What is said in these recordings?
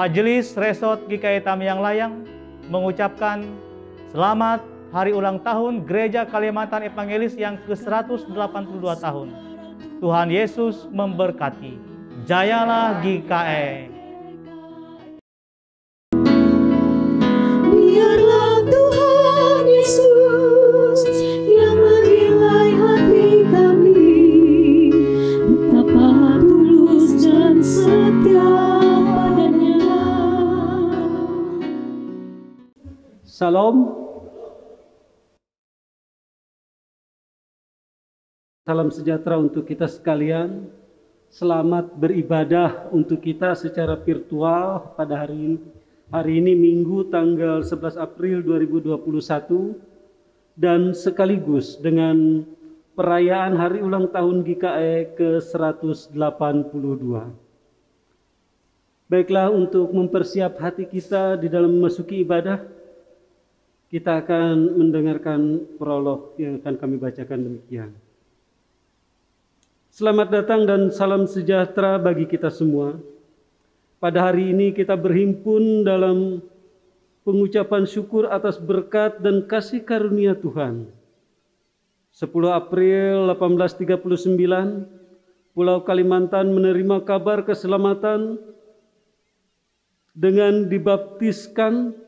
Majelis Resort GKI Tamiang Layang mengucapkan selamat hari ulang tahun Gereja Kalimantan Evangelis yang ke-182 tahun. Tuhan Yesus memberkati. Jayalah GKI. Biarlah Tuhan Yesus yang menilai hati kami, betapa tulus dan setia padanya. Salam. Salam sejahtera untuk kita sekalian. Selamat beribadah untuk kita secara virtual pada hari ini. Hari ini Minggu tanggal 11 April 2021 dan sekaligus dengan perayaan hari ulang tahun GKI ke-182. Baiklah, untuk mempersiap hati kita di dalam memasuki ibadah, kita akan mendengarkan prolog yang akan kami bacakan demikian. Selamat datang dan salam sejahtera bagi kita semua. Pada hari ini kita berhimpun dalam pengucapan syukur atas berkat dan kasih karunia Tuhan. 10 April 1839, Pulau Kalimantan menerima kabar keselamatan dengan dibaptiskan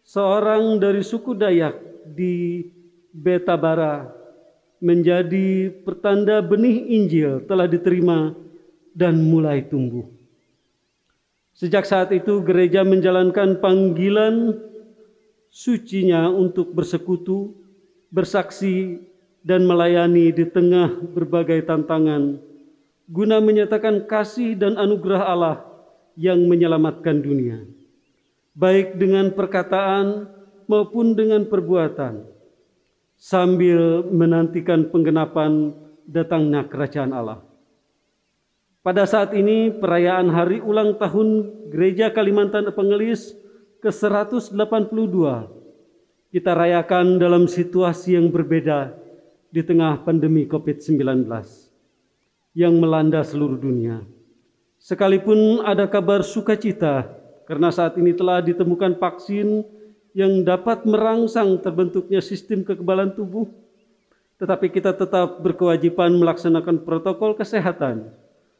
seorang dari suku Dayak di Betabara, menjadi pertanda benih Injil telah diterima dan mulai tumbuh. Sejak saat itu gereja menjalankan panggilan sucinya untuk bersekutu, bersaksi, dan melayani di tengah berbagai tantangan, guna menyatakan kasih dan anugerah Allah yang menyelamatkan dunia, baik dengan perkataan maupun dengan perbuatan, sambil menantikan penggenapan datangnya kerajaan Allah. Pada saat ini perayaan hari ulang tahun Gereja Kalimantan Evangelis ke-182 kita rayakan dalam situasi yang berbeda di tengah pandemi COVID-19 yang melanda seluruh dunia. Sekalipun ada kabar sukacita karena saat ini telah ditemukan vaksin yang dapat merangsang terbentuknya sistem kekebalan tubuh, tetapi kita tetap berkewajiban melaksanakan protokol kesehatan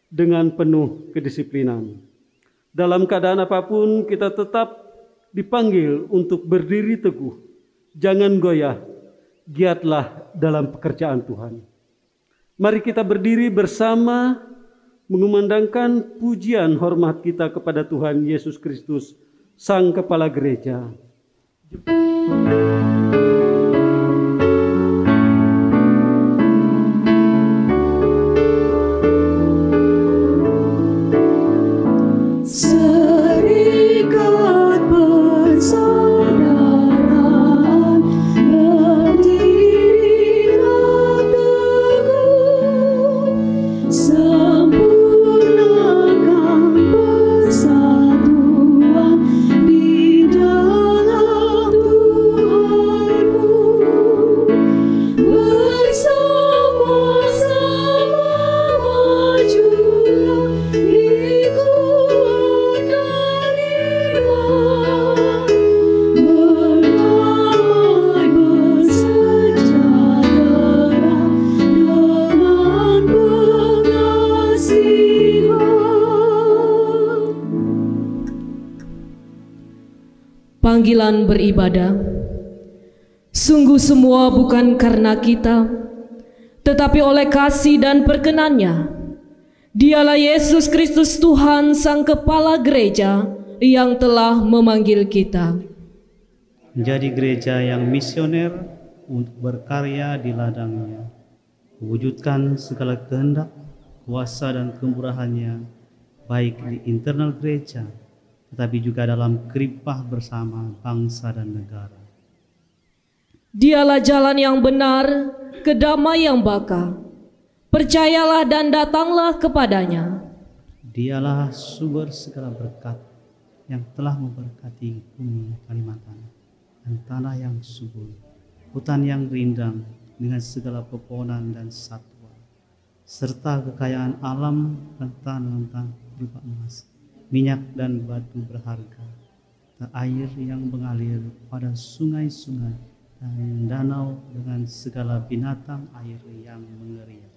dengan penuh kedisiplinan. Dalam keadaan apapun kita tetap dipanggil untuk berdiri teguh, jangan goyah, giatlah dalam pekerjaan Tuhan. Mari kita berdiri bersama mengumandangkan pujian hormat kita kepada Tuhan Yesus Kristus, Sang Kepala Gereja. Serikat persaudaraan, berdirilah teguh, sempurnakan persatuan di dalam Tuhanmu. Bersama-sama majulah, dikuatkan iman, berdamai bersejahtera dengan pengasihan. Panggilan beribadah, sungguh semua bukan karena kita, tetapi oleh kasih dan perkenan-Nya. Dialah Yesus Kristus Tuhan Sang Kepala Gereja yang telah memanggil kita menjadi gereja yang misioner untuk berkarya di ladangnya, mewujudkan segala kehendak, kuasa dan kemurahan-Nya, baik di internal gereja, tetapi juga dalam keripah bersama bangsa dan negara. Dialah jalan yang benar, kedamai yang baka. Percayalah dan datanglah kepadanya. Dialah sumber segala berkat yang telah memberkati bumi Kalimantan dan tanah yang subur, hutan yang rindang dengan segala pepohonan dan satwa, serta kekayaan alam dan tanah berupa emas, minyak dan batu berharga, air yang mengalir pada sungai-sungai dan danau dengan segala binatang air yang mengeriak.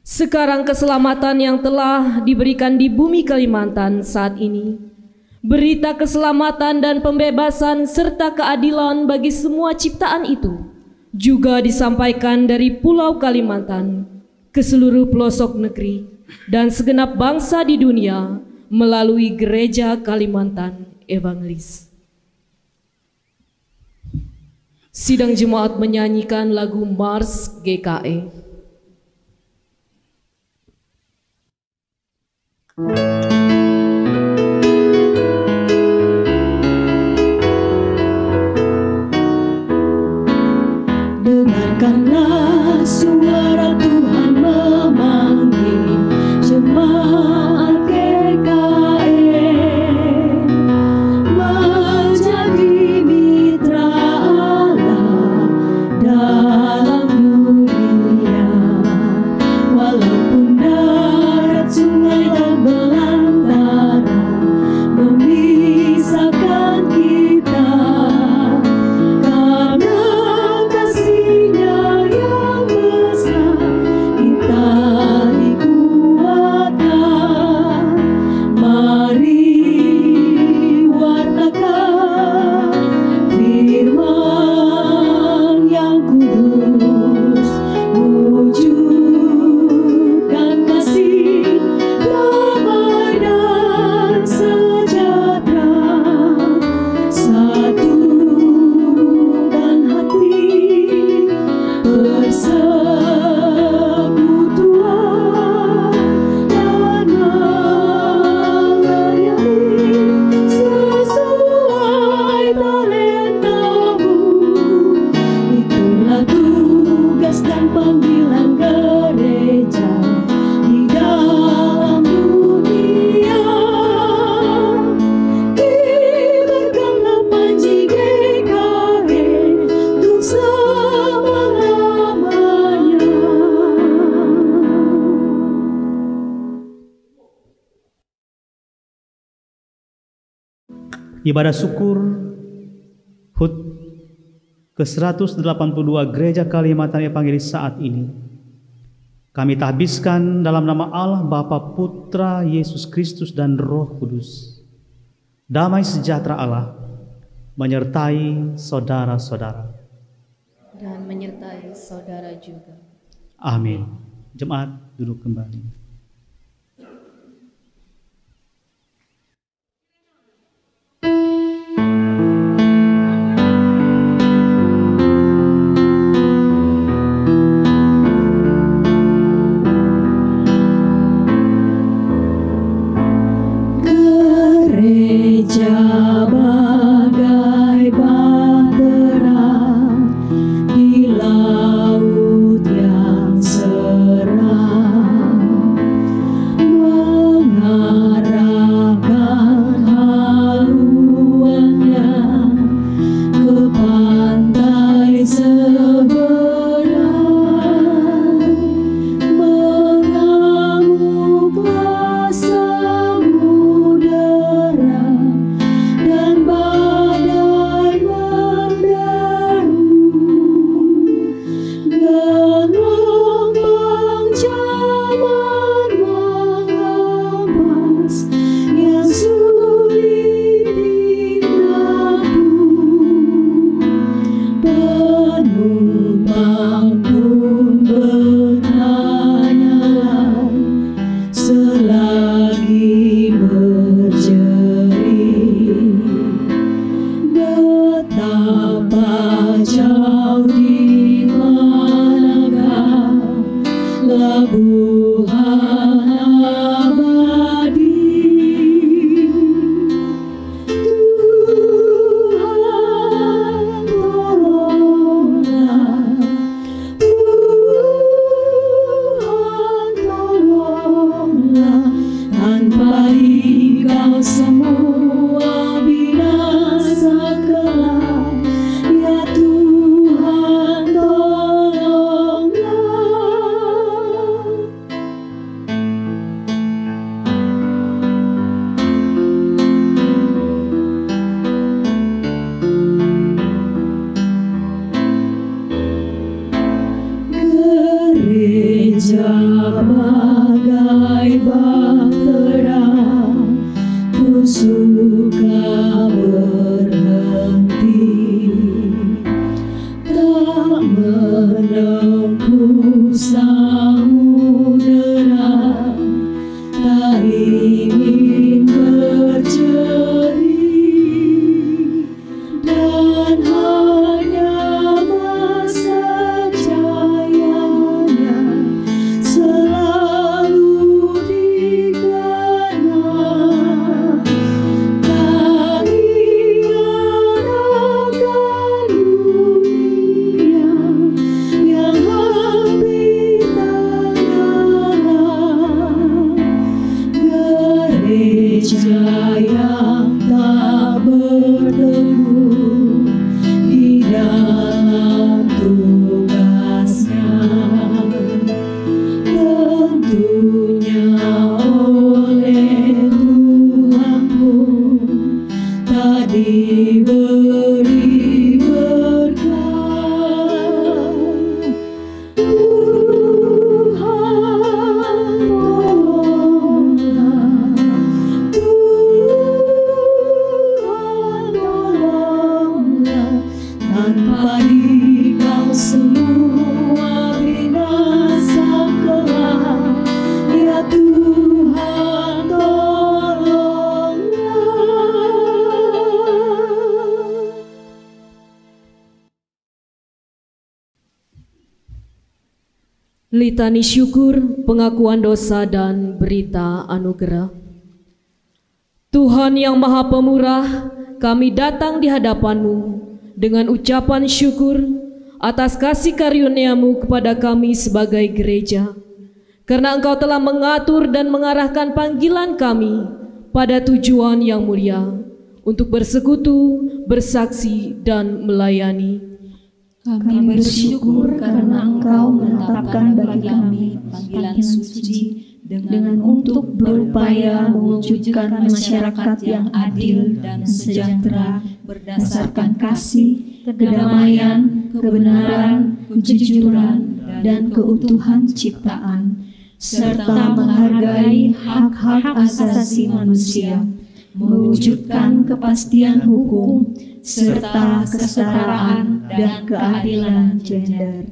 Sekarang keselamatan yang telah diberikan di bumi Kalimantan saat ini, berita keselamatan dan pembebasan serta keadilan bagi semua ciptaan itu juga disampaikan dari Pulau Kalimantan ke seluruh pelosok negeri dan segenap bangsa di dunia melalui Gereja Kalimantan Evangelis. Sidang jemaat menyanyikan lagu Mars GKE. Dengarkanlah suara Tuhan memanggil jemaat GKE menjadi mitra Allah dalam dunia. Walaupun darat, sungai dan belantara memisahkan kita, karena kasih-Nya yang besar kita dikuatkan. Mari wartakan firman yang kudus, wujudkan kasih, damai dan sejahtera, satukan hati, persekutuan dan melayani sesuai talentamu. Itulah tugas dan panggilan gereja di dalam dunia. Kibarkanlah panji GKE untuk selama-lamanya. Ibadah syukur HUT ke-182 Gereja Kalimantan Evangelis saat ini kami tahbiskan dalam nama Allah Bapa, Putra, Yesus Kristus dan Roh Kudus. Damai sejahtera Allah menyertai saudara-saudara. Dan menyertai saudara juga. Amin. Jemaat duduk kembali. Gereja bagai bahtera di laut yang seram. oleh Tuhan pun tak diberi berkat. Tuhan tolonglah, Tuhan tolonglah, tanpa Dikau semua binasa kelak. Ya Tuhan tolonglah. Litani syukur, pengakuan dosa dan berita anugerah. Tuhan yang Maha Pemurah, kami datang di hadapan-Mu dengan ucapan syukur atas kasih karunia-Mu kepada kami sebagai gereja, karena Engkau telah mengatur dan mengarahkan panggilan kami pada tujuan yang mulia untuk bersekutu, bersaksi, dan melayani. Kami bersyukur karena Engkau menetapkan bagi kami panggilan suci dengan untuk berupaya mewujudkan masyarakat yang adil dan sejahtera berdasarkan kasih, kedamaian, kebenaran, kejujuran, dan keutuhan ciptaan, serta menghargai hak-hak asasi manusia, mewujudkan kepastian hukum, serta kesetaraan dan keadilan gender.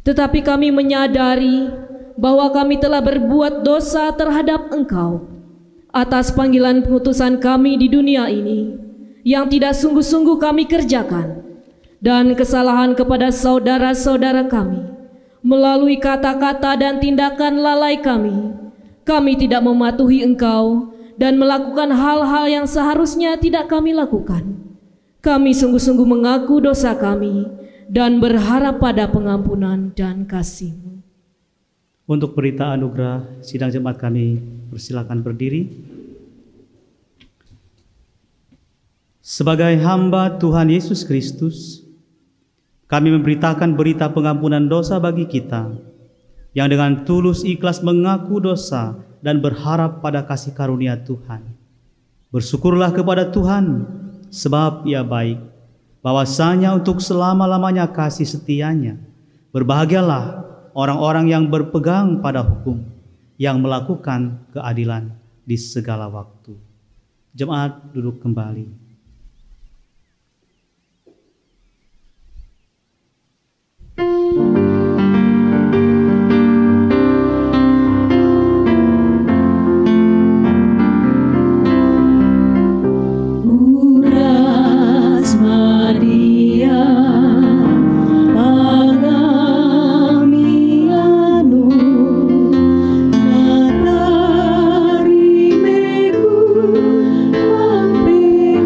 Tetapi kami menyadari bahwa kami telah berbuat dosa terhadap Engkau atas panggilan pengutusan kami di dunia ini yang tidak sungguh-sungguh kami kerjakan, dan kesalahan kepada saudara-saudara kami melalui kata-kata dan tindakan lalai kami. Kami tidak mematuhi Engkau dan melakukan hal-hal yang seharusnya tidak kami lakukan. Kami sungguh-sungguh mengaku dosa kami dan berharap pada pengampunan dan kasih-Mu. Untuk berita anugerah sidang jemaat kami persilakan berdiri. Sebagai hamba Tuhan Yesus Kristus, kami memberitakan berita pengampunan dosa bagi kita yang dengan tulus ikhlas mengaku dosa dan berharap pada kasih karunia Tuhan. Bersyukurlah kepada Tuhan, sebab Ia baik, bahwasanya untuk selama-lamanya kasih setianya. Berbahagialah orang-orang yang berpegang pada hukum, yang melakukan keadilan di segala waktu. Jemaat duduk kembali. Matahari meku, hampir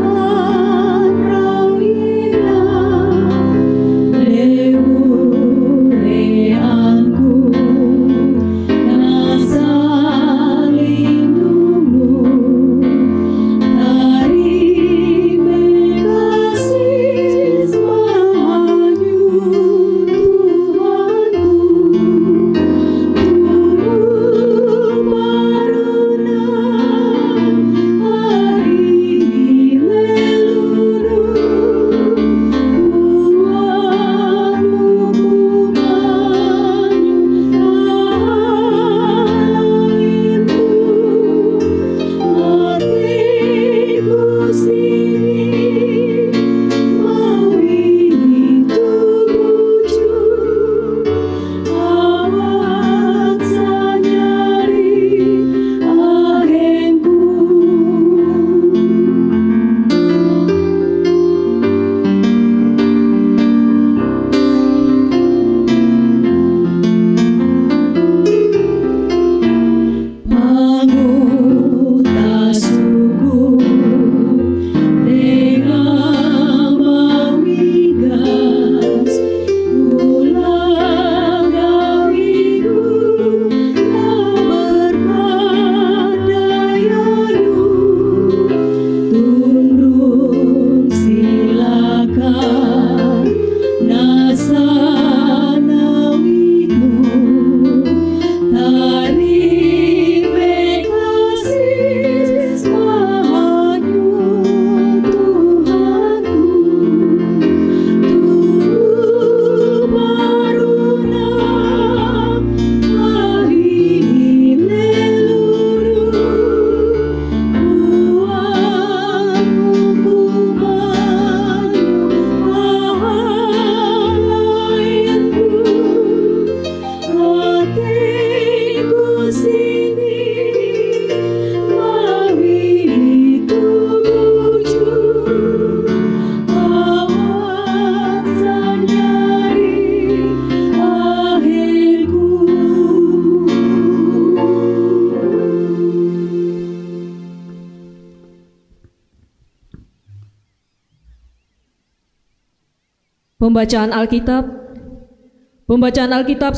Pembacaan Alkitab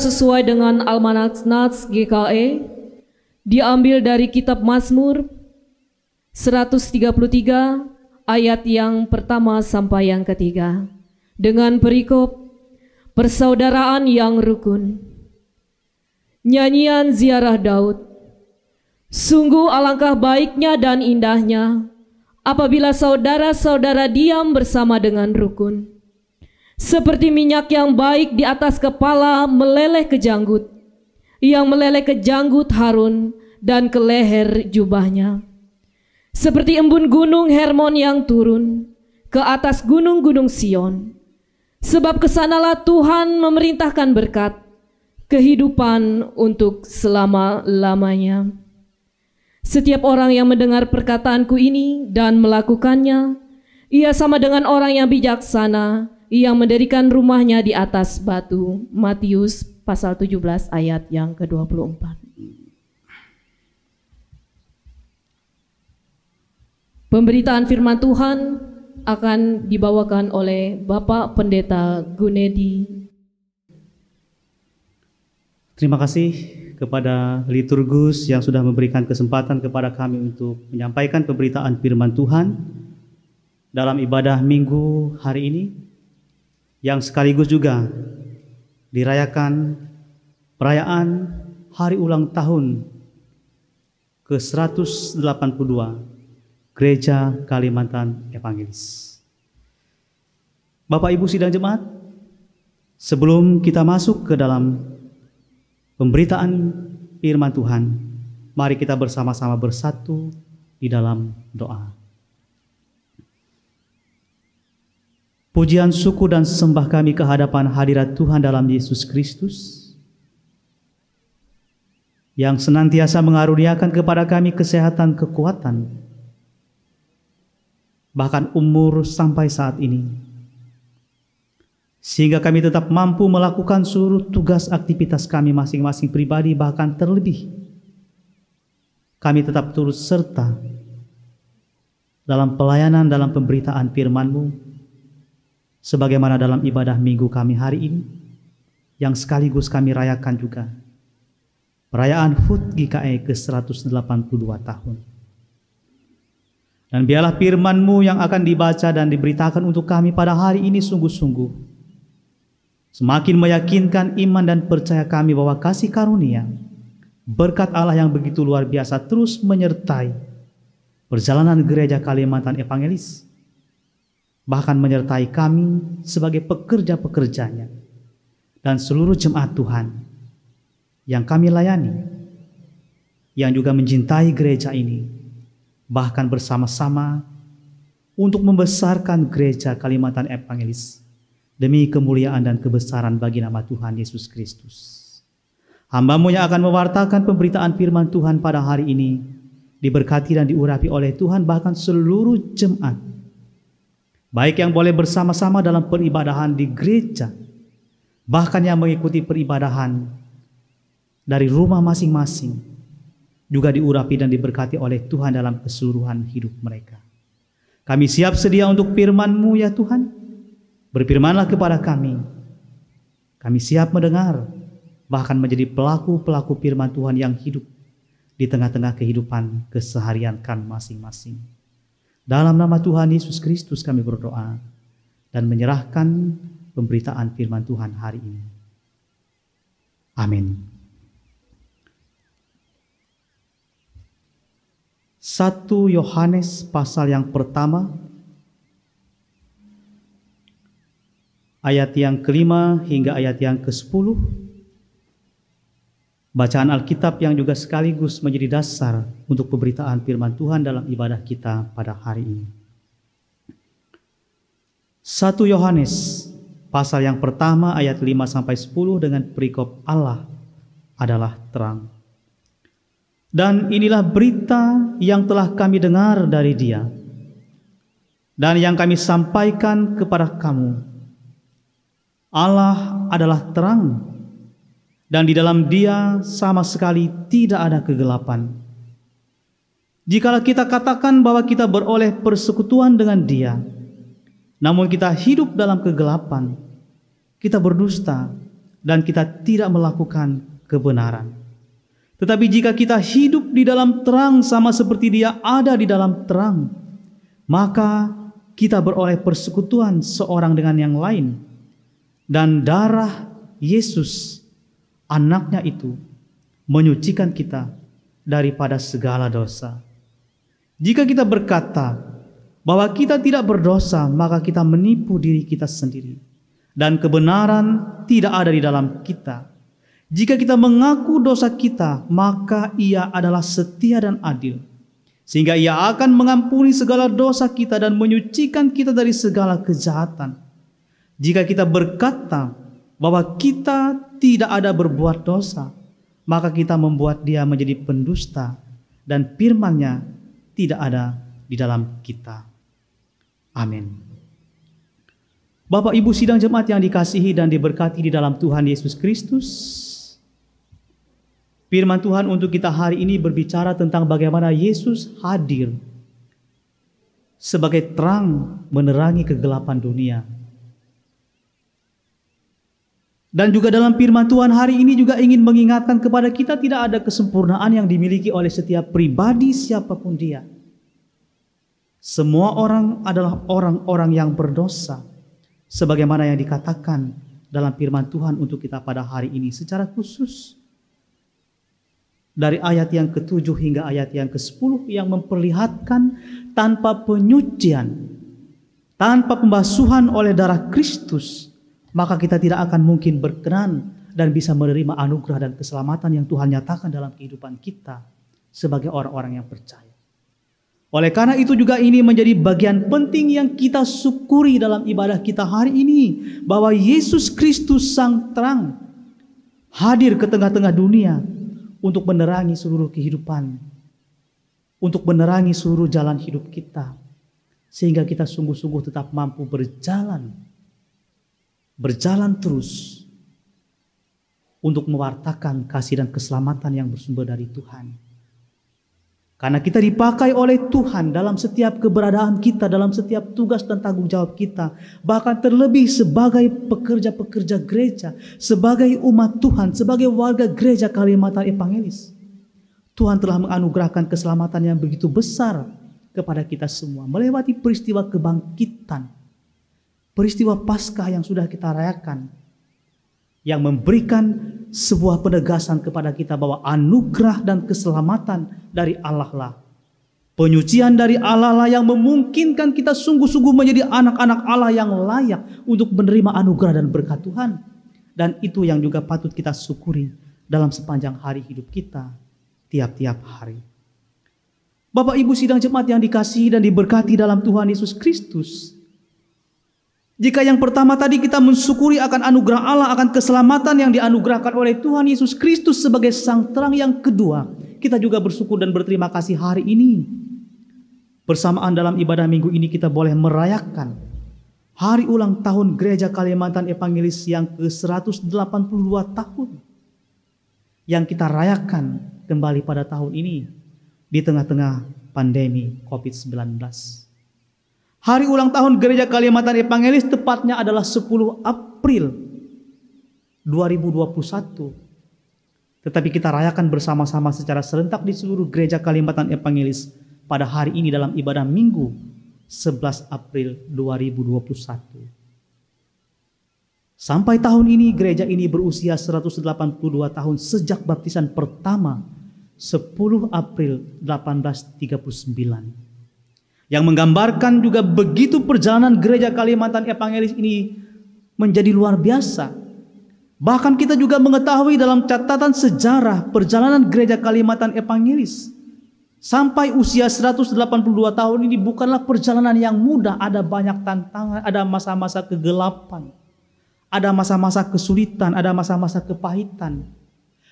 sesuai dengan Almanak Nats GKE diambil dari kitab Mazmur 133 ayat yang pertama sampai yang ketiga dengan perikop persaudaraan yang rukun. Nyanyian ziarah Daud. Sungguh alangkah baiknya dan indahnya apabila saudara-saudara diam bersama dengan rukun. Seperti minyak yang baik di atas kepala meleleh ke janggut, yang meleleh ke janggut Harun dan ke leher jubahnya. Seperti embun gunung Hermon yang turun ke atas gunung-gunung Sion. Sebab kesanalah Tuhan memerintahkan berkat, kehidupan untuk selama-lamanya. Setiap orang yang mendengar perkataanku ini dan melakukannya, ia sama dengan orang yang bijaksana yang mendirikan rumahnya di atas batu. Matius pasal 17 ayat yang ke-24. Pemberitaan firman Tuhan akan dibawakan oleh Bapak Pendeta Gunedi. Terima kasih kepada liturgus yang sudah memberikan kesempatan kepada kami untuk menyampaikan pemberitaan firman Tuhan dalam ibadah minggu hari ini, yang sekaligus juga dirayakan perayaan hari ulang tahun ke-182 Gereja Kalimantan Evangelis. Bapak Ibu sidang jemaat, sebelum kita masuk ke dalam pemberitaan firman Tuhan, mari kita bersama-sama bersatu di dalam doa. Pujian, syukur dan sembah kami ke hadapan hadirat Tuhan dalam Yesus Kristus yang senantiasa mengaruniakan kepada kami kesehatan, kekuatan, bahkan umur sampai saat ini, sehingga kami tetap mampu melakukan seluruh tugas aktivitas kami masing-masing pribadi, bahkan terlebih kami tetap turut serta dalam pelayanan, dalam pemberitaan firman-Mu, sebagaimana dalam ibadah minggu kami hari ini, yang sekaligus kami rayakan juga perayaan HUT GKE ke-182 tahun. Dan biarlah firman-Mu yang akan dibaca dan diberitakan untuk kami pada hari ini sungguh-sungguh semakin meyakinkan iman dan percaya kami bahwa kasih karunia, berkat Allah yang begitu luar biasa terus menyertai perjalanan Gereja Kalimantan Evangelis, bahkan menyertai kami sebagai pekerja-pekerjanya dan seluruh jemaat Tuhan yang kami layani, yang juga mencintai gereja ini, bahkan bersama-sama untuk membesarkan Gereja Kalimantan Evangelis demi kemuliaan dan kebesaran bagi nama Tuhan Yesus Kristus. Hamba-Mu yang akan mewartakan pemberitaan firman Tuhan pada hari ini diberkati dan diurapi oleh Tuhan, bahkan seluruh jemaat, baik yang boleh bersama-sama dalam peribadahan di gereja, bahkan yang mengikuti peribadahan dari rumah masing-masing, juga diurapi dan diberkati oleh Tuhan dalam keseluruhan hidup mereka. Kami siap sedia untuk firman-Mu ya Tuhan. Berfirmanlah kepada kami. Kami siap mendengar, bahkan menjadi pelaku-pelaku firman Tuhan yang hidup di tengah-tengah kehidupan keseharian kami masing-masing. Dalam nama Tuhan Yesus Kristus kami berdoa dan menyerahkan pemberitaan firman Tuhan hari ini. Amin. 1 Yohanes pasal yang pertama, ayat yang ke-5 hingga ayat yang ke-10. Bacaan Alkitab yang juga sekaligus menjadi dasar untuk pemberitaan firman Tuhan dalam ibadah kita pada hari ini. 1 Yohanes pasal yang pertama ayat 5-10 dengan perikop Allah adalah terang. Dan inilah berita yang telah kami dengar dari Dia dan yang kami sampaikan kepada kamu. Allah adalah terang, dan di dalam Dia sama sekali tidak ada kegelapan. Jikalau kita katakan bahwa kita beroleh persekutuan dengan Dia, namun kita hidup dalam kegelapan, kita berdusta, dan kita tidak melakukan kebenaran. Tetapi jika kita hidup di dalam terang sama seperti Dia ada di dalam terang, maka kita beroleh persekutuan seorang dengan yang lain, dan darah Yesus, anaknya itu, menyucikan kita daripada segala dosa. Jika kita berkata bahwa kita tidak berdosa, maka kita menipu diri kita sendiri, dan kebenaran tidak ada di dalam kita. Jika kita mengaku dosa kita, maka Ia adalah setia dan adil, sehingga Ia akan mengampuni segala dosa kita dan menyucikan kita dari segala kejahatan. Jika kita berkata bahwa kita tidak ada berbuat dosa, maka kita membuat Dia menjadi pendusta, dan firman-Nya tidak ada di dalam kita. Amin. Bapak Ibu sidang jemaat yang dikasihi dan diberkati di dalam Tuhan Yesus Kristus, firman Tuhan untuk kita hari ini berbicara tentang bagaimana Yesus hadir sebagai terang menerangi kegelapan dunia. Dan juga dalam firman Tuhan hari ini juga ingin mengingatkan kepada kita tidak ada kesempurnaan yang dimiliki oleh setiap pribadi siapapun dia. Semua orang adalah orang-orang yang berdosa, sebagaimana yang dikatakan dalam firman Tuhan untuk kita pada hari ini secara khusus. Dari ayat yang ke-7 hingga ayat yang ke-10 yang memperlihatkan tanpa penyucian, tanpa pembasuhan oleh darah Kristus, maka kita tidak akan mungkin berkenan dan bisa menerima anugerah dan keselamatan yang Tuhan nyatakan dalam kehidupan kita sebagai orang-orang yang percaya. Oleh karena itu juga ini menjadi bagian penting yang kita syukuri dalam ibadah kita hari ini, bahwa Yesus Kristus Sang Terang hadir ke tengah-tengah dunia untuk menerangi seluruh kehidupan, untuk menerangi seluruh jalan hidup kita, sehingga kita sungguh-sungguh tetap mampu berjalan terus untuk mewartakan kasih dan keselamatan yang bersumber dari Tuhan. Karena kita dipakai oleh Tuhan dalam setiap keberadaan kita, dalam setiap tugas dan tanggung jawab kita, bahkan terlebih sebagai pekerja-pekerja gereja, sebagai umat Tuhan, sebagai warga gereja Kalimantan Evangelis. Tuhan telah menganugerahkan keselamatan yang begitu besar kepada kita semua, melewati peristiwa kebangkitan, peristiwa Paskah yang sudah kita rayakan, yang memberikan sebuah penegasan kepada kita bahwa anugerah dan keselamatan dari Allah lah, penyucian dari Allah lah yang memungkinkan kita sungguh-sungguh menjadi anak-anak Allah yang layak untuk menerima anugerah dan berkat Tuhan. Dan itu yang juga patut kita syukuri dalam sepanjang hari hidup kita, tiap-tiap hari. Bapak Ibu sidang jemaat yang dikasihi dan diberkati dalam Tuhan Yesus Kristus, jika yang pertama tadi kita mensyukuri akan anugerah Allah, akan keselamatan yang dianugerahkan oleh Tuhan Yesus Kristus sebagai Sang Terang, yang kedua, kita juga bersyukur dan berterima kasih hari ini. Bersamaan dalam ibadah minggu ini kita boleh merayakan hari ulang tahun Gereja Kalimantan Evangelis yang ke-182 tahun. Yang kita rayakan kembali pada tahun ini di tengah-tengah pandemi COVID-19. Hari ulang tahun Gereja Kalimantan Evangelis tepatnya adalah 10 April 2021. Tetapi kita rayakan bersama-sama secara serentak di seluruh Gereja Kalimantan Evangelis pada hari ini dalam ibadah Minggu 11 April 2021. Sampai tahun ini gereja ini berusia 182 tahun sejak baptisan pertama 10 April 1839. Yang menggambarkan juga begitu perjalanan Gereja Kalimantan Evangelis ini menjadi luar biasa. Bahkan kita juga mengetahui dalam catatan sejarah perjalanan Gereja Kalimantan Evangelis sampai usia 182 tahun ini bukanlah perjalanan yang mudah. Ada banyak tantangan, ada masa-masa kegelapan, ada masa-masa kesulitan, ada masa-masa kepahitan.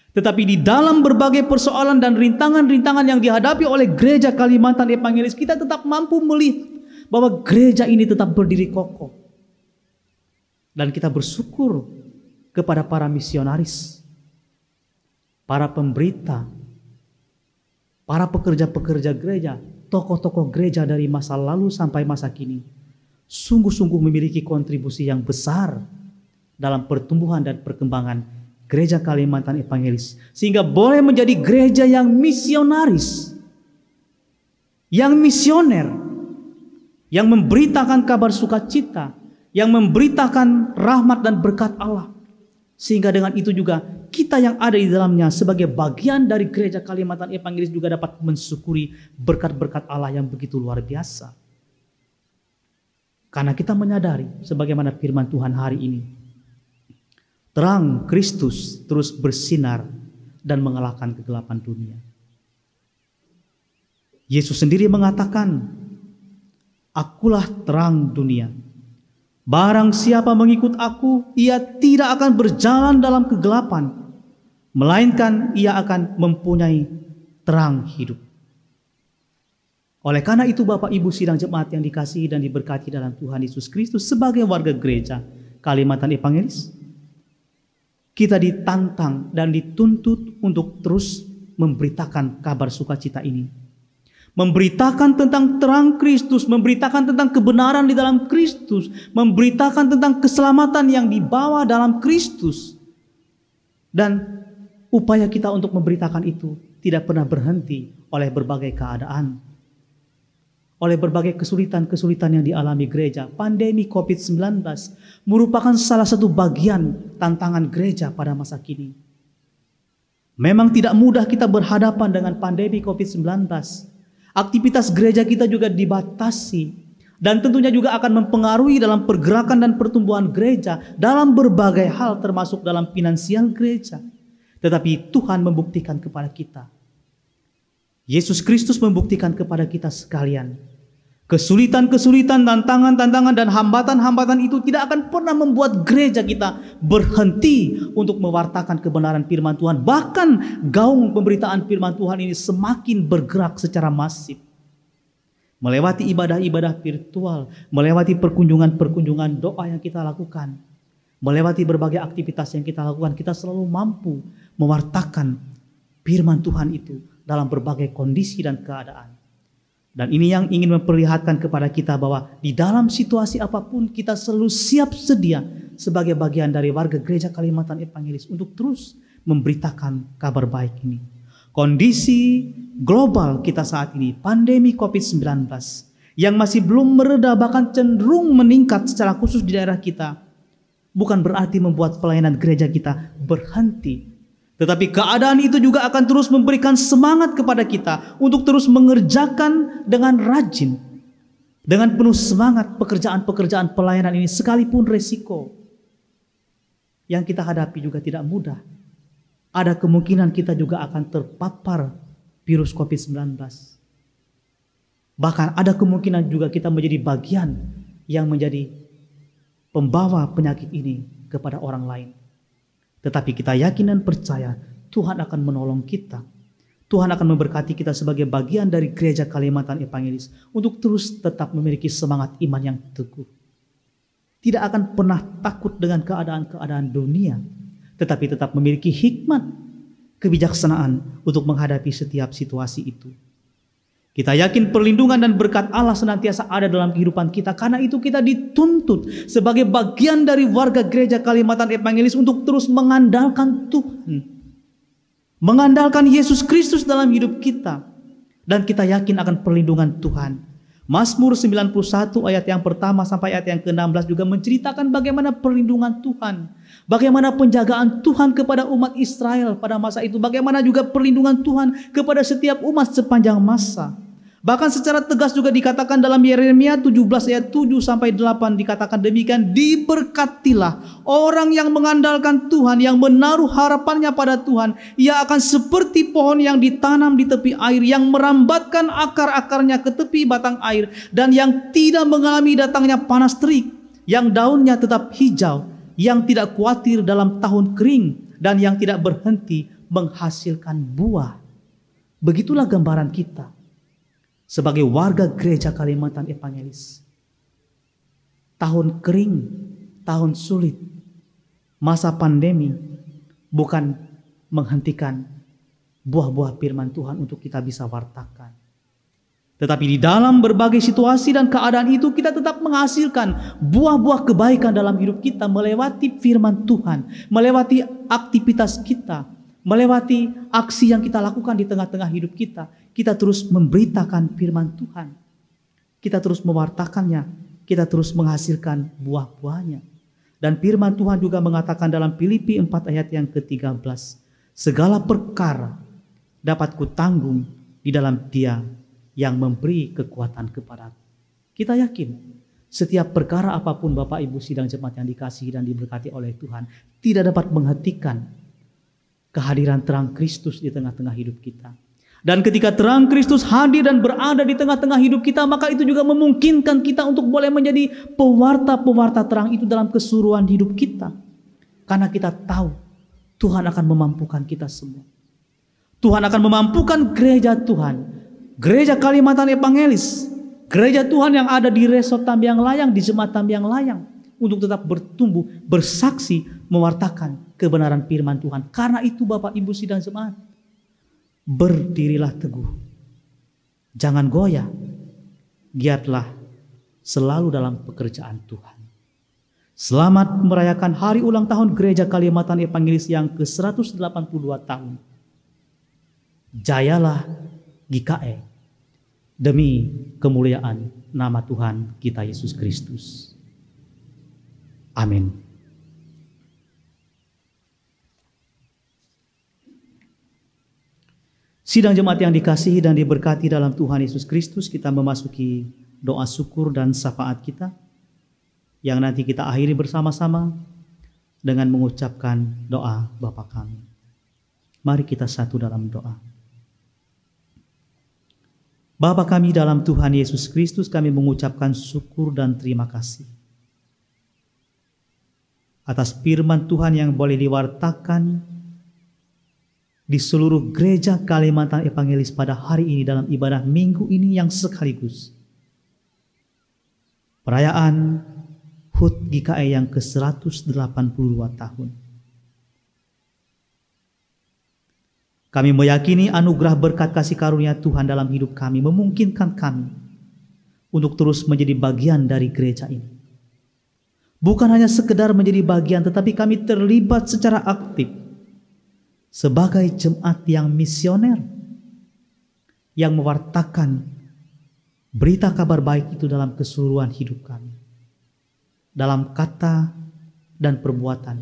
Tetapi di dalam berbagai persoalan dan rintangan-rintangan yang dihadapi oleh Gereja Kalimantan Evangelis, kita tetap mampu melihat bahwa gereja ini tetap berdiri kokoh. Dan kita bersyukur kepada para misionaris, para pemberita, para pekerja-pekerja gereja, tokoh-tokoh gereja dari masa lalu sampai masa kini, sungguh-sungguh memiliki kontribusi yang besar dalam pertumbuhan dan perkembangan gereja Kalimantan Evangelis, sehingga boleh menjadi gereja yang misionaris, yang misioner, yang memberitakan kabar sukacita, yang memberitakan rahmat dan berkat Allah. Sehingga dengan itu juga kita yang ada di dalamnya sebagai bagian dari gereja Kalimantan Evangelis juga dapat mensyukuri berkat-berkat Allah yang begitu luar biasa. Karena kita menyadari sebagaimana firman Tuhan hari ini, terang Kristus terus bersinar dan mengalahkan kegelapan dunia. Yesus sendiri mengatakan, "Akulah terang dunia. Barang siapa mengikut aku, ia tidak akan berjalan dalam kegelapan, melainkan ia akan mempunyai terang hidup." Oleh karena itu Bapak Ibu sidang jemaat yang dikasihi dan diberkati dalam Tuhan Yesus Kristus, sebagai warga gereja Kalimantan Evangelis, kita ditantang dan dituntut untuk terus memberitakan kabar sukacita ini. Memberitakan tentang terang Kristus, memberitakan tentang kebenaran di dalam Kristus, memberitakan tentang keselamatan yang dibawa dalam Kristus. Dan upaya kita untuk memberitakan itu tidak pernah berhenti oleh berbagai keadaan, oleh berbagai kesulitan-kesulitan yang dialami gereja. Pandemi COVID-19 merupakan salah satu bagian tantangan gereja pada masa kini. Memang tidak mudah kita berhadapan dengan pandemi COVID-19. Aktivitas gereja kita juga dibatasi dan tentunya juga akan mempengaruhi dalam pergerakan dan pertumbuhan gereja dalam berbagai hal, termasuk dalam finansial gereja. Tetapi Tuhan membuktikan kepada kita, Yesus Kristus membuktikan kepada kita sekalian, kesulitan-kesulitan, tantangan-tantangan dan hambatan-hambatan itu tidak akan pernah membuat gereja kita berhenti untuk mewartakan kebenaran firman Tuhan. Bahkan gaung pemberitaan firman Tuhan ini semakin bergerak secara masif. Melewati ibadah-ibadah virtual, melewati perkunjungan-perkunjungan doa yang kita lakukan, melewati berbagai aktivitas yang kita lakukan, kita selalu mampu mewartakan firman Tuhan itu dalam berbagai kondisi dan keadaan. Dan ini yang ingin memperlihatkan kepada kita bahwa di dalam situasi apapun kita selalu siap sedia sebagai bagian dari warga gereja Kalimantan Evangelis untuk terus memberitakan kabar baik ini. Kondisi global kita saat ini, pandemi COVID-19 yang masih belum mereda bahkan cenderung meningkat secara khusus di daerah kita, bukan berarti membuat pelayanan gereja kita berhenti. Tetapi keadaan itu juga akan terus memberikan semangat kepada kita untuk terus mengerjakan dengan rajin, dengan penuh semangat pekerjaan-pekerjaan pelayanan ini, sekalipun resiko yang kita hadapi juga tidak mudah. Ada kemungkinan kita juga akan terpapar virus COVID-19. Bahkan ada kemungkinan juga kita menjadi bagian yang menjadi pembawa penyakit ini kepada orang lain. Tetapi kita yakin dan percaya Tuhan akan menolong kita. Tuhan akan memberkati kita sebagai bagian dari gereja Kalimantan Evangelis untuk terus tetap memiliki semangat iman yang teguh. Tidak akan pernah takut dengan keadaan-keadaan dunia, tetapi tetap memiliki hikmat, kebijaksanaan untuk menghadapi setiap situasi itu. Kita yakin perlindungan dan berkat Allah senantiasa ada dalam kehidupan kita. Karena itu kita dituntut sebagai bagian dari warga gereja Kalimantan Evangelis untuk terus mengandalkan Tuhan, mengandalkan Yesus Kristus dalam hidup kita. Dan kita yakin akan perlindungan Tuhan. Mazmur 91 ayat yang pertama sampai ayat yang ke-16 juga menceritakan bagaimana perlindungan Tuhan, bagaimana penjagaan Tuhan kepada umat Israel pada masa itu, bagaimana juga perlindungan Tuhan kepada setiap umat sepanjang masa. Bahkan secara tegas juga dikatakan dalam Yeremia 17 ayat 7 sampai 8 dikatakan demikian, diberkatilah orang yang mengandalkan Tuhan, yang menaruh harapannya pada Tuhan. Ia akan seperti pohon yang ditanam di tepi air, yang merambatkan akar-akarnya ke tepi batang air, dan yang tidak mengalami datangnya panas terik, yang daunnya tetap hijau, yang tidak khawatir dalam tahun kering, dan yang tidak berhenti menghasilkan buah. Begitulah gambaran kita sebagai warga gereja Kalimantan Evangelis. Tahun kering, tahun sulit, masa pandemi bukan menghentikan buah-buah firman Tuhan untuk kita bisa wartakan. Tetapi di dalam berbagai situasi dan keadaan itu kita tetap menghasilkan buah-buah kebaikan dalam hidup kita melewati firman Tuhan, melewati aktivitas kita, melewati aksi yang kita lakukan di tengah-tengah hidup kita. Kita terus memberitakan firman Tuhan. Kita terus mewartakannya, kita terus menghasilkan buah-buahnya. Dan firman Tuhan juga mengatakan dalam Filipi 4 ayat yang ke-13, segala perkara dapat kutanggung di dalam Dia yang memberi kekuatan kepadaku. Kita yakin setiap perkara apapun Bapak Ibu sidang jemaat yang dikasihi dan diberkati oleh Tuhan tidak dapat menghentikan kehadiran terang Kristus di tengah-tengah hidup kita. Dan ketika terang Kristus hadir dan berada di tengah-tengah hidup kita, maka itu juga memungkinkan kita untuk boleh menjadi pewarta-pewarta terang itu dalam keseluruhan hidup kita. Karena kita tahu Tuhan akan memampukan kita semua. Tuhan akan memampukan gereja Tuhan, gereja Kalimantan Evangelis, gereja Tuhan yang ada di Resort Tambiang Layang, di Jemaat Tambiang Layang, untuk tetap bertumbuh, bersaksi, mewartakan kebenaran firman Tuhan. Karena itu Bapak Ibu sidang jemaat, berdirilah teguh, jangan goyah, giatlah selalu dalam pekerjaan Tuhan. Selamat merayakan hari ulang tahun Gereja Kalimantan Evangelis yang ke-182 tahun. Jayalah GKE demi kemuliaan nama Tuhan kita Yesus Kristus. Amin. Sidang jemaat yang dikasihi dan diberkati dalam Tuhan Yesus Kristus, kita memasuki doa syukur dan syafaat kita yang nanti kita akhiri bersama-sama dengan mengucapkan doa Bapa kami. Mari kita satu dalam doa. Bapa kami dalam Tuhan Yesus Kristus, kami mengucapkan syukur dan terima kasih atas firman Tuhan yang boleh diwartakan di seluruh gereja Kalimantan Evangelis pada hari ini dalam ibadah minggu ini yang sekaligus perayaan HUT GKE yang ke-182 tahun. Kami meyakini anugerah berkat kasih karunia Tuhan dalam hidup kami memungkinkan kami untuk terus menjadi bagian dari gereja ini. Bukan hanya sekedar menjadi bagian, tetapi kami terlibat secara aktif sebagai jemaat yang misioner yang mewartakan berita kabar baik itu dalam keseluruhan hidup kami, dalam kata dan perbuatan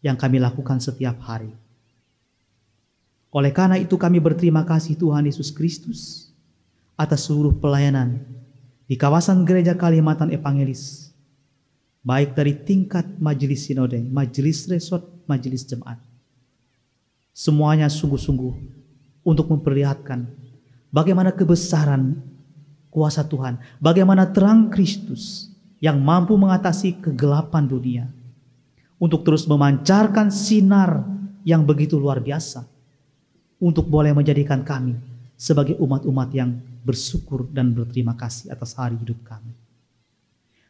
yang kami lakukan setiap hari. Oleh karena itu kami berterima kasih Tuhan Yesus Kristus atas seluruh pelayanan di kawasan gereja Kalimantan Evangelis, baik dari tingkat majelis sinode, majelis resort, majelis jemaat. Semuanya sungguh-sungguh untuk memperlihatkan bagaimana kebesaran kuasa Tuhan, bagaimana terang Kristus yang mampu mengatasi kegelapan dunia, untuk terus memancarkan sinar yang begitu luar biasa, untuk boleh menjadikan kami sebagai umat-umat yang bersyukur dan berterima kasih atas hari hidup kami.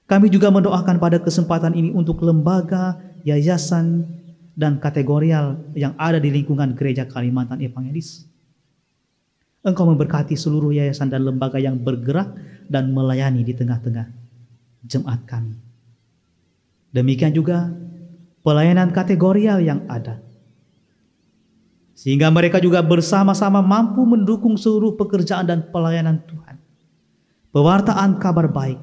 Kami juga mendoakan pada kesempatan ini untuk lembaga, yayasan, dan kategorial yang ada di lingkungan gereja Kalimantan Evangelis. Engkau memberkati seluruh yayasan dan lembaga yang bergerak dan melayani di tengah-tengah jemaat kami. Demikian juga pelayanan kategorial yang ada, sehingga mereka juga bersama-sama mampu mendukung seluruh pekerjaan dan pelayanan Tuhan. Pewartaan kabar baik,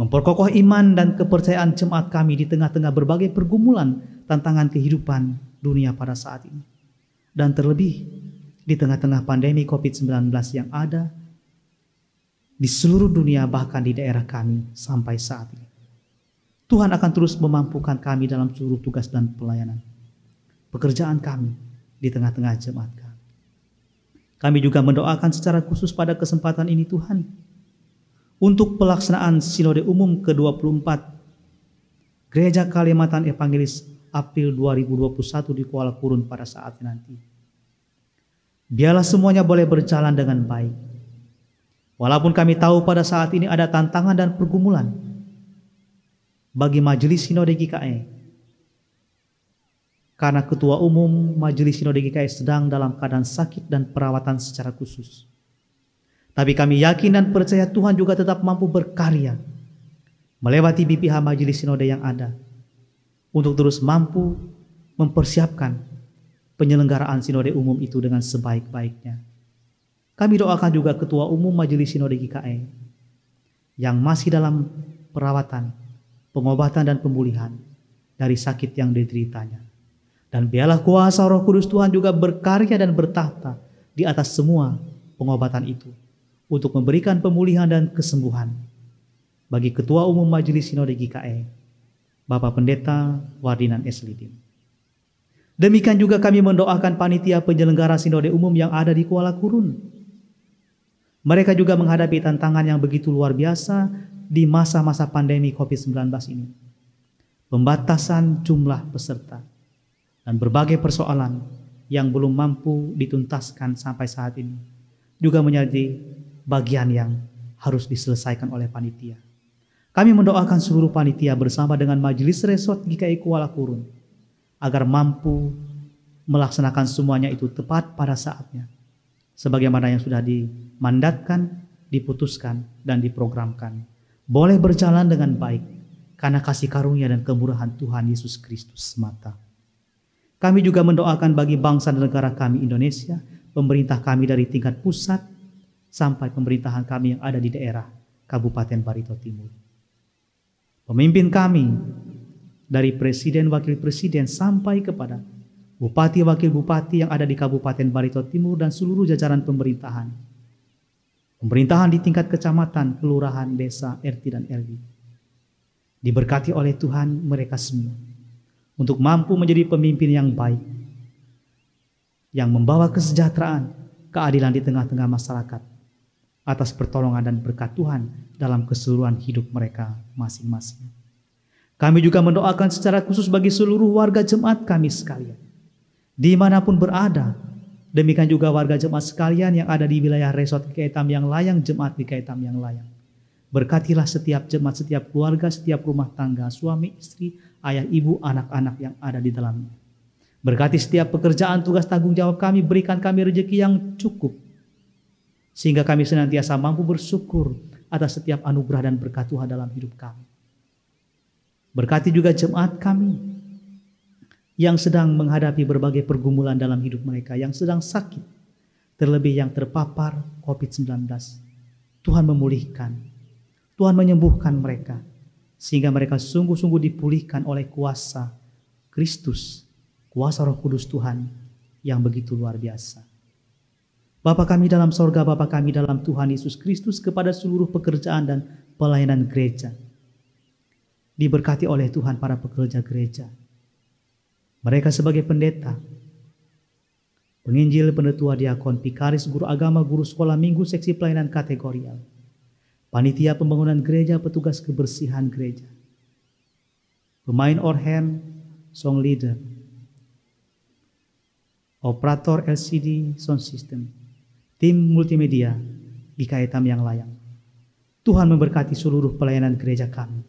memperkokoh iman dan kepercayaan jemaat kami di tengah-tengah berbagai pergumulan tantangan kehidupan dunia pada saat ini. Dan terlebih di tengah-tengah pandemi COVID-19 yang ada di seluruh dunia, bahkan di daerah kami sampai saat ini. Tuhan akan terus memampukan kami dalam seluruh tugas dan pelayanan pekerjaan kami di tengah-tengah jemaat kami. Kami juga mendoakan secara khusus pada kesempatan ini Tuhan untuk pelaksanaan Sinode Umum ke-24 Gereja Kalimantan Evangelis April 2021 di Kuala Kurun pada saat nanti. Biarlah semuanya boleh berjalan dengan baik. Walaupun kami tahu pada saat ini ada tantangan dan pergumulan bagi Majelis Sinode GKE, karena Ketua Umum Majelis Sinode GKE sedang dalam keadaan sakit dan perawatan secara khusus. Tapi kami yakin dan percaya Tuhan juga tetap mampu berkarya melewati BPH Majelis Sinode yang ada untuk terus mampu mempersiapkan penyelenggaraan Sinode Umum itu dengan sebaik-baiknya. Kami doakan juga Ketua Umum Majelis Sinode GKI yang masih dalam perawatan, pengobatan dan pemulihan dari sakit yang dideritanya. Dan biarlah kuasa Roh Kudus Tuhan juga berkarya dan bertahta di atas semua pengobatan itu untuk memberikan pemulihan dan kesembuhan bagi Ketua Umum Majelis Sinode GKI, Bapak Pendeta Wardinan S. Lidin. Demikian juga kami mendoakan panitia penyelenggara Sinode Umum yang ada di Kuala Kurun. Mereka juga menghadapi tantangan yang begitu luar biasa di masa-masa pandemi COVID-19 ini. Pembatasan jumlah peserta dan berbagai persoalan yang belum mampu dituntaskan sampai saat ini juga menjadi bagian yang harus diselesaikan oleh panitia. Kami mendoakan seluruh panitia bersama dengan Majelis Resort GKI Kuala Kurun agar mampu melaksanakan semuanya itu tepat pada saatnya, sebagaimana yang sudah dimandatkan, diputuskan, dan diprogramkan. Boleh berjalan dengan baik karena kasih karunia dan kemurahan Tuhan Yesus Kristus semata. Kami juga mendoakan bagi bangsa dan negara kami Indonesia, pemerintah kami dari tingkat pusat sampai pemerintahan kami yang ada di daerah Kabupaten Barito Timur. Pemimpin kami dari presiden, wakil presiden sampai kepada bupati, wakil bupati yang ada di Kabupaten Barito Timur dan seluruh jajaran pemerintahan. Pemerintahan di tingkat kecamatan, kelurahan, desa, RT dan RW. Diberkati oleh Tuhan mereka semua untuk mampu menjadi pemimpin yang baik, yang membawa kesejahteraan, keadilan di tengah-tengah masyarakat atas pertolongan dan berkat Tuhan dalam keseluruhan hidup mereka masing-masing. Kami juga mendoakan secara khusus bagi seluruh warga jemaat kami sekalian, dimanapun berada. Demikian juga warga jemaat sekalian yang ada di wilayah Resort GKI Tamyang Layang, jemaat GKI Tamyang Layang. Berkatilah setiap jemaat, setiap keluarga, setiap rumah tangga, suami, istri, ayah, ibu, anak-anak yang ada di dalamnya. Berkati setiap pekerjaan, tugas, tanggung jawab kami, berikan kami rezeki yang cukup, sehingga kami senantiasa mampu bersyukur atas setiap anugerah dan berkat Tuhan dalam hidup kami. Berkati juga jemaat kami yang sedang menghadapi berbagai pergumulan dalam hidup mereka, yang sedang sakit, terlebih yang terpapar COVID-19. Tuhan memulihkan, Tuhan menyembuhkan mereka, sehingga mereka sungguh-sungguh dipulihkan oleh kuasa Kristus, kuasa Roh Kudus Tuhan yang begitu luar biasa. Bapa kami dalam sorga, Bapa kami dalam Tuhan Yesus Kristus, kepada seluruh pekerjaan dan pelayanan gereja, diberkati oleh Tuhan para pekerja gereja. Mereka sebagai pendeta, penginjil, penetua, diakon, pikaris, guru agama, guru sekolah minggu, seksi pelayanan kategorial, panitia pembangunan gereja, petugas kebersihan gereja, pemain organ, song leader, operator LCD sound system, tim multimedia GKI Tamyang Layang. Tuhan memberkati seluruh pelayanan gereja kami,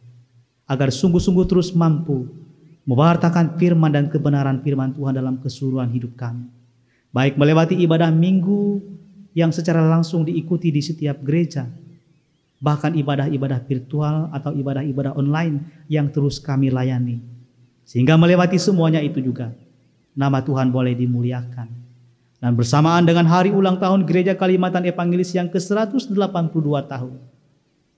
agar sungguh-sungguh terus mampu mewartakan firman dan kebenaran firman Tuhan dalam keseluruhan hidup kami, baik melewati ibadah minggu yang secara langsung diikuti di setiap gereja, bahkan ibadah-ibadah virtual atau ibadah-ibadah online yang terus kami layani, sehingga melewati semuanya itu juga nama Tuhan boleh dimuliakan. Dan bersamaan dengan hari ulang tahun Gereja Kalimantan Evangelis yang ke-182 tahun,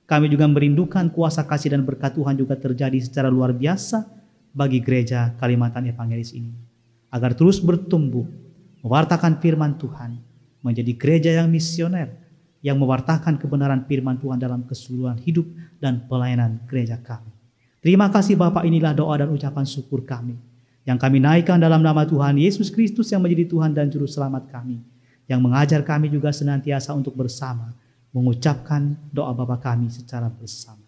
kami juga merindukan kuasa kasih dan berkat Tuhan juga terjadi secara luar biasa bagi Gereja Kalimantan Evangelis ini, agar terus bertumbuh, mewartakan firman Tuhan, menjadi gereja yang misioner, yang mewartakan kebenaran firman Tuhan dalam keseluruhan hidup dan pelayanan gereja kami. Terima kasih Bapak, inilah doa dan ucapan syukur kami yang kami naikkan dalam nama Tuhan Yesus Kristus yang menjadi Tuhan dan Juru Selamat kami, yang mengajar kami juga senantiasa untuk bersama mengucapkan doa Bapa kami secara bersama.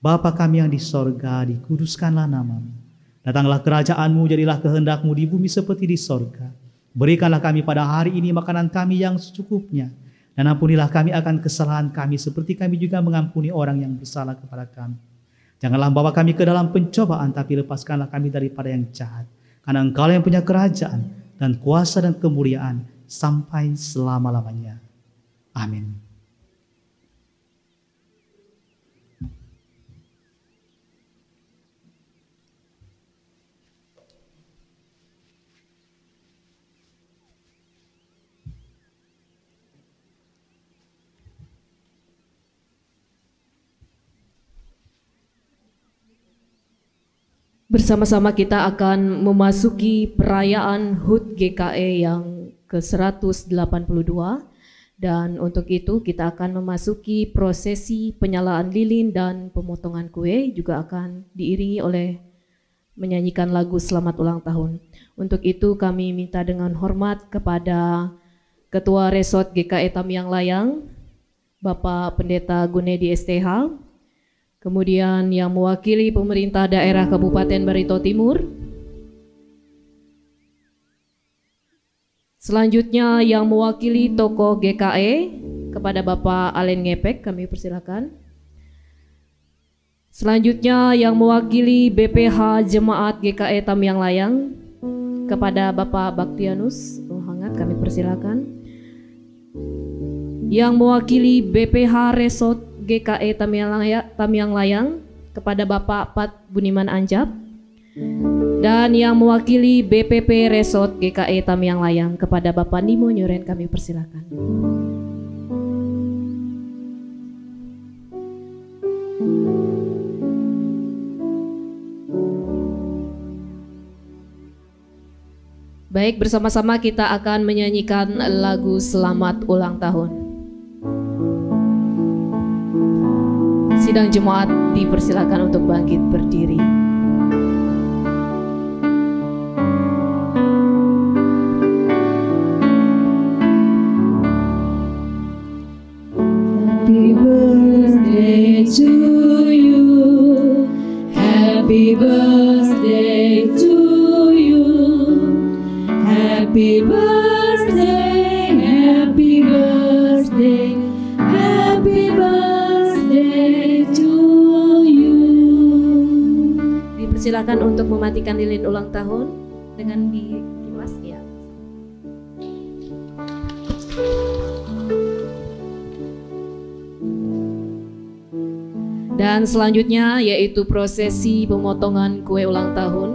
Bapa kami yang di sorga, dikuduskanlah namamu. Datanglah kerajaan-Mu, jadilah kehendak-Mu di bumi seperti di sorga. Berikanlah kami pada hari ini makanan kami yang secukupnya, dan ampunilah kami akan kesalahan kami seperti kami juga mengampuni orang yang bersalah kepada kami. Janganlah bawa kami ke dalam pencobaan, tapi lepaskanlah kami daripada yang jahat. Karena Engkau yang punya kerajaan dan kuasa dan kemuliaan sampai selama-lamanya. Amin. Bersama-sama kita akan memasuki perayaan HUT GKE yang ke-182, dan untuk itu kita akan memasuki prosesi penyalaan lilin dan pemotongan kue, juga akan diiringi oleh menyanyikan lagu selamat ulang tahun. Untuk itu kami minta dengan hormat kepada Ketua Resort GKE Tamiang Layang, Bapak Pendeta Gunedi STH, kemudian yang mewakili pemerintah daerah Kabupaten Barito Timur. Selanjutnya yang mewakili tokoh GKE kepada Bapak Alen Ngepek, kami persilakan. Selanjutnya yang mewakili BPH Jemaat GKE Tamiang Layang kepada Bapak Baktianus Hangat, kami persilakan. Yang mewakili BPH Resort GKE Tamiang Layang kepada Bapak Pat Buniman Anjab, dan yang mewakili BPP Resort GKE Tamiang Layang kepada Bapak Nimo Nyuren, kami persilakan. Baik, bersama-sama kita akan menyanyikan lagu Selamat Ulang Tahun. Sidang jemaat dipersilakan untuk bangkit berdiri. Happy birthday to you. Happy birthday to you. Happy birthday, happy birthday, happy birthday to you. Dipersilakan untuk mematikan lilin ulang tahun dengan dikilas ya. Dan selanjutnya yaitu prosesi pemotongan kue ulang tahun.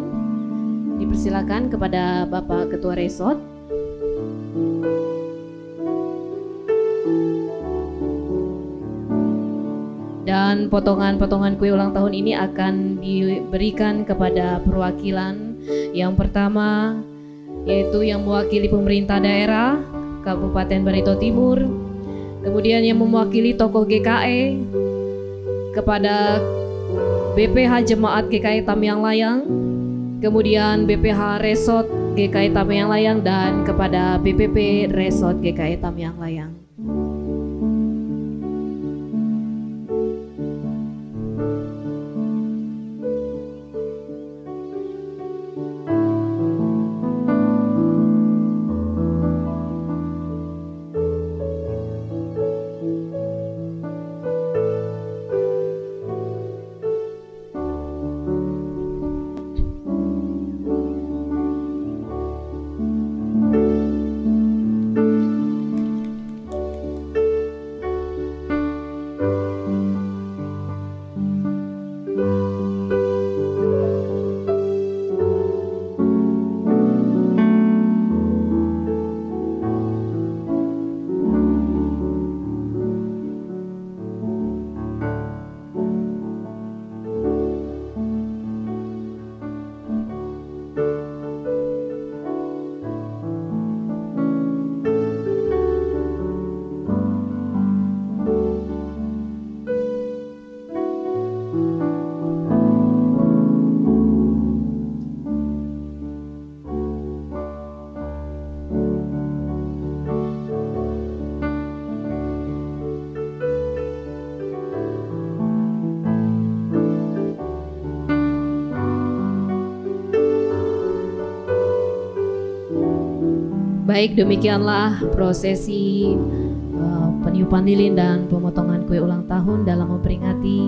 Dipersilakan kepada Bapak Ketua Resort. Dan potongan-potongan kue ulang tahun ini akan diberikan kepada perwakilan. Yang pertama yaitu yang mewakili pemerintah daerah Kabupaten Barito Timur, kemudian yang mewakili tokoh GKE kepada BPH Jemaat GKE Tamiang Layang, kemudian BPH Resort GKE Tamiang Layang, dan kepada BPP Resort GKE Tamiang Layang. Baik, demikianlah prosesi peniupan lilin dan pemotongan kue ulang tahun dalam memperingati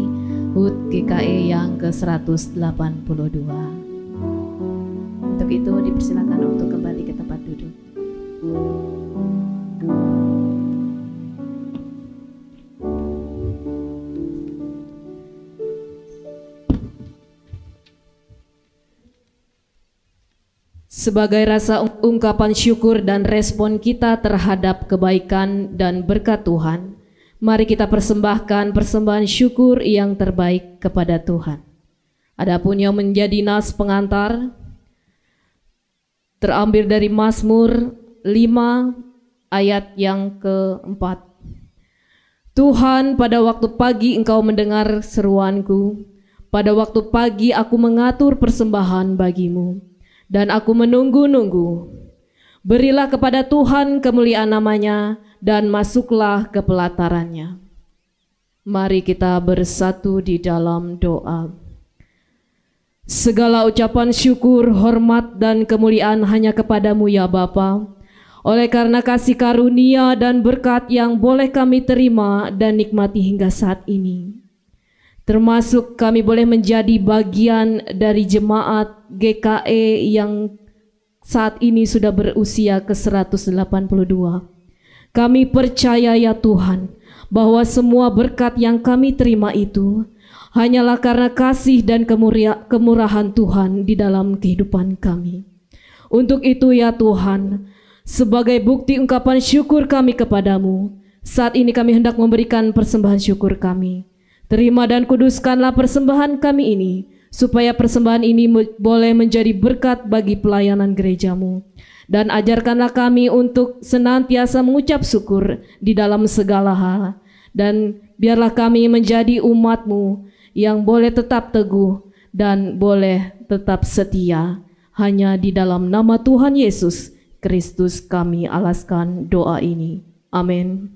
HUT GKE yang ke-182. Untuk itu dipersilakan untuk kembali ke tempat duduk. Sebagai rasa ungkapan syukur dan respon kita terhadap kebaikan dan berkat Tuhan, mari kita persembahkan persembahan syukur yang terbaik kepada Tuhan. Adapun yang menjadi nas pengantar terambil dari Mazmur 5 ayat yang keempat. Tuhan, pada waktu pagi Engkau mendengar seruanku, pada waktu pagi aku mengatur persembahan bagimu, dan aku menunggu-nunggu. Berilah kepada Tuhan kemuliaan namanya, dan masuklah ke pelatarannya. Mari kita bersatu di dalam doa. Segala ucapan syukur, hormat, dan kemuliaan hanya kepadamu ya Bapa. Oleh karena kasih karunia dan berkat yang boleh kami terima dan nikmati hingga saat ini. Termasuk kami boleh menjadi bagian dari jemaat GKE yang saat ini sudah berusia ke-182. Kami percaya ya Tuhan, bahwa semua berkat yang kami terima itu hanyalah karena kasih dan kemurahan Tuhan di dalam kehidupan kami. Untuk itu ya Tuhan, sebagai bukti ungkapan syukur kami kepadamu, saat ini kami hendak memberikan persembahan syukur kami. Terima dan kuduskanlah persembahan kami ini, supaya persembahan ini boleh menjadi berkat bagi pelayanan gerejamu. Dan ajarkanlah kami untuk senantiasa mengucap syukur di dalam segala hal. Dan biarlah kami menjadi umat-Mu yang boleh tetap teguh dan boleh tetap setia. Hanya di dalam nama Tuhan Yesus Kristus kami alaskan doa ini. Amin.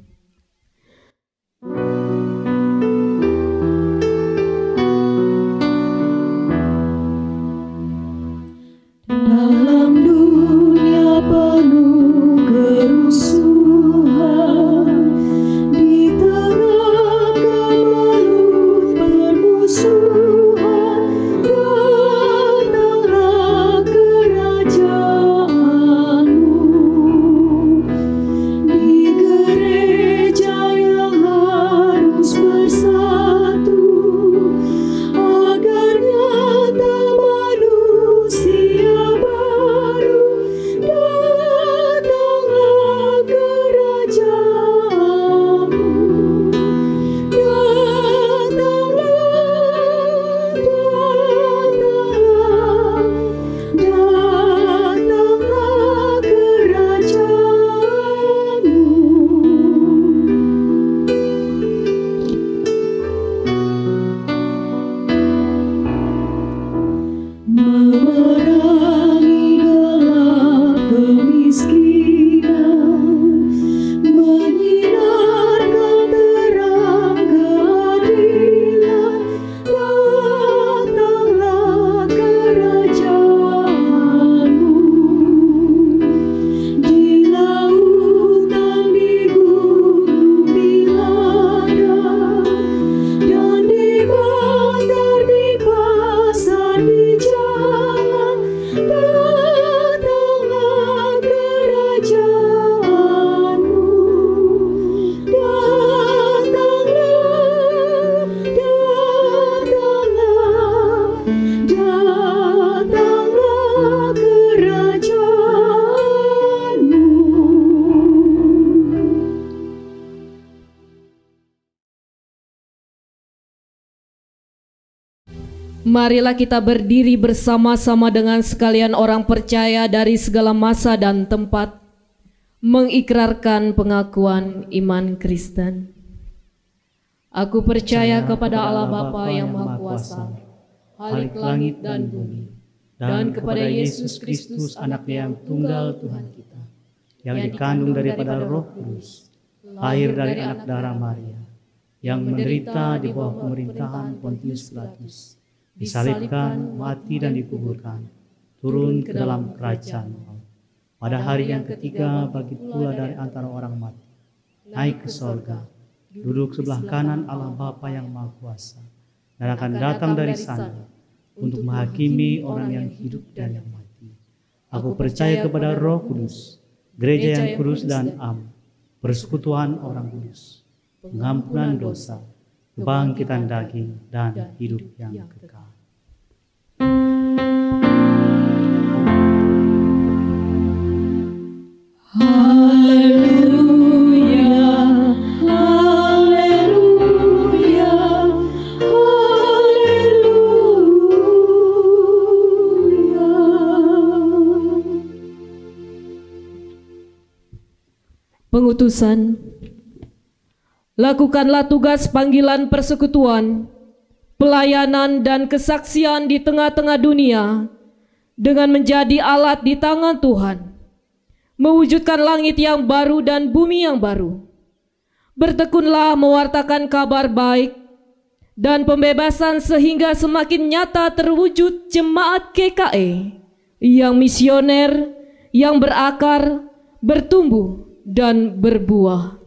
Dalam dunia penuh kerusuhan, di tengah kemelut permusuhan, datanglah kerajaanmu. Di gereja yang harus bersatu, agar nyata manusia baru, datanglah kerajaanmu. Datanglah kerajaanmu. Memerangi gelap kemiskinan, menyinarkan terang keadilan, datanglah kerajaanmu. Di lautan, di gunung, di ladang, dan di bandar, di pasar, di jalan, datanglah kerajaanmu. Datanglah kerajaanmu. Marilah kita berdiri bersama-sama dengan sekalian orang percaya dari segala masa dan tempat, mengikrarkan pengakuan iman Kristen. Aku percaya kepada Allah Bapa yang Maha Kuasa, Khalik langit dan bumi, dan kepada Yesus Kristus anaknya yang tunggal Tuhan kita, yang dikandung daripada Roh Kudus, lahir dari anak darah Maria, yang menderita di bawah pemerintahan Pontius Pilatus, disalibkan, mati dan dikuburkan, turun ke dalam kerajaan maut. Pada hari yang ketiga bangkit pula dari antara orang mati, naik ke sorga, duduk sebelah kanan Allah Bapa yang Maha Kuasa, dan akan datang dari sana untuk menghakimi orang yang hidup dan yang mati. Aku percaya kepada Roh Kudus, gereja yang kudus dan am, persekutuan orang kudus, pengampunan dosa, kebangkitan daging, dan hidup yang kekal. Haleluya, haleluya, haleluya. Utusan. Lakukanlah tugas panggilan persekutuan, pelayanan dan kesaksian di tengah-tengah dunia dengan menjadi alat di tangan Tuhan, mewujudkan langit yang baru dan bumi yang baru. Bertekunlah mewartakan kabar baik dan pembebasan sehingga semakin nyata terwujud jemaat GKE yang misioner, yang berakar, bertumbuh, dan berbuah.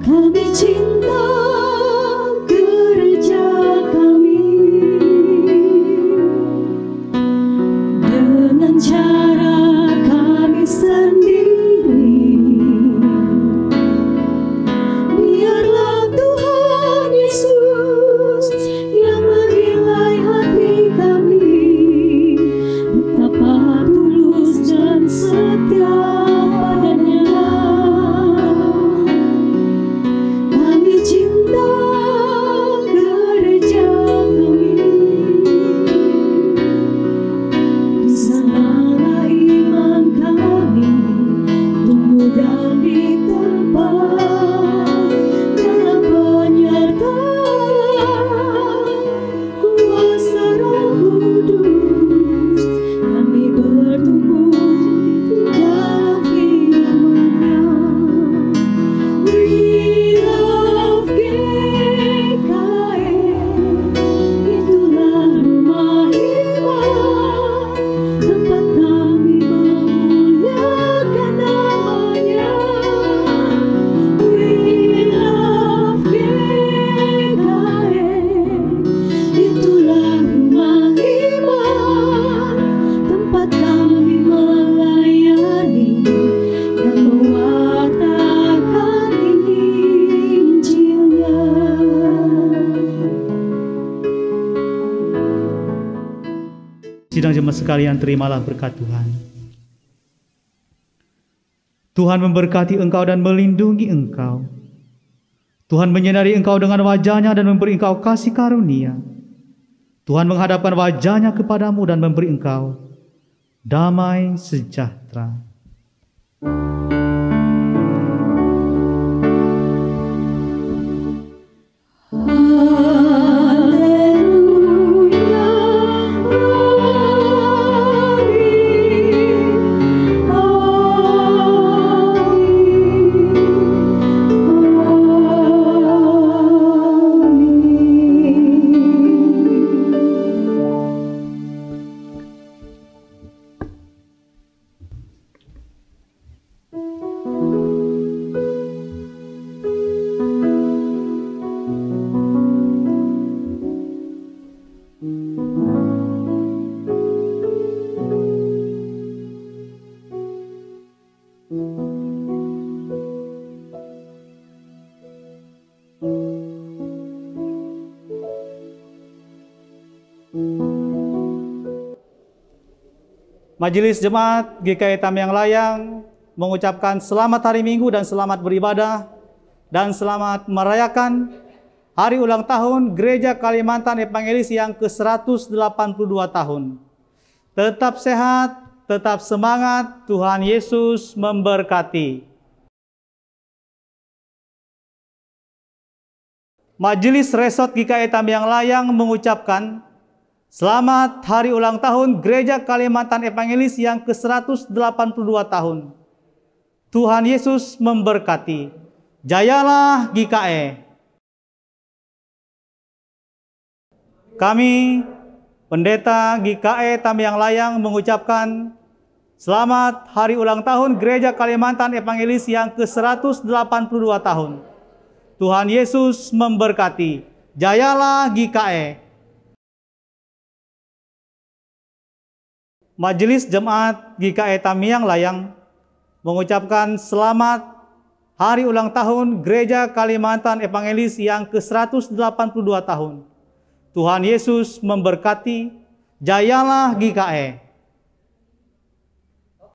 Kami cinta gereja kami dengan cara kami sendiri. Biarlah Tuhan Yesus yang menilai hati kami, betapa tulus dan setia padanya. Kami cinta gereja kami, di sanalah iman kami tumbuh dan ditempa dalam penyertaan kuasa Roh Kudus. Kami bertumbuh di dalam firman-Nya. We love GKE, itulah rumah iman, tempat kami memuliakan nama-Nya. We love GKE, itulah rumah iman, tempat kami melayani dan mewartakan Injil-Nya. Sidang jemaat sekalian, terimalah berkat Tuhan. Tuhan memberkati engkau dan melindungi engkau. Tuhan menyinari engkau dengan wajah-Nya dan memberi engkau kasih karunia. Tuhan menghadapkan wajah-Nya kepadamu dan memberi engkau damai sejahtera. Haleluya, Majelis Jemaat GKI Tamiang Layang mengucapkan selamat hari Minggu dan selamat beribadah dan selamat merayakan hari ulang tahun Gereja Kalimantan Evangelis yang ke-182 tahun. Tetap sehat, tetap semangat, Tuhan Yesus memberkati. Majelis Resort GKI Tamiang Layang mengucapkan selamat hari ulang tahun Gereja Kalimantan Evangelis yang ke-182 tahun. Tuhan Yesus memberkati. Jayalah GKI. Kami, Pendeta GKI Tamiang Layang mengucapkan selamat hari ulang tahun Gereja Kalimantan Evangelis yang ke-182 tahun. Tuhan Yesus memberkati. Jayalah GKI. Majelis Jemaat GKI Tamiang Layang mengucapkan selamat hari ulang tahun Gereja Kalimantan Evangelis yang ke-182 tahun. Tuhan Yesus memberkati. Jayalah GKI.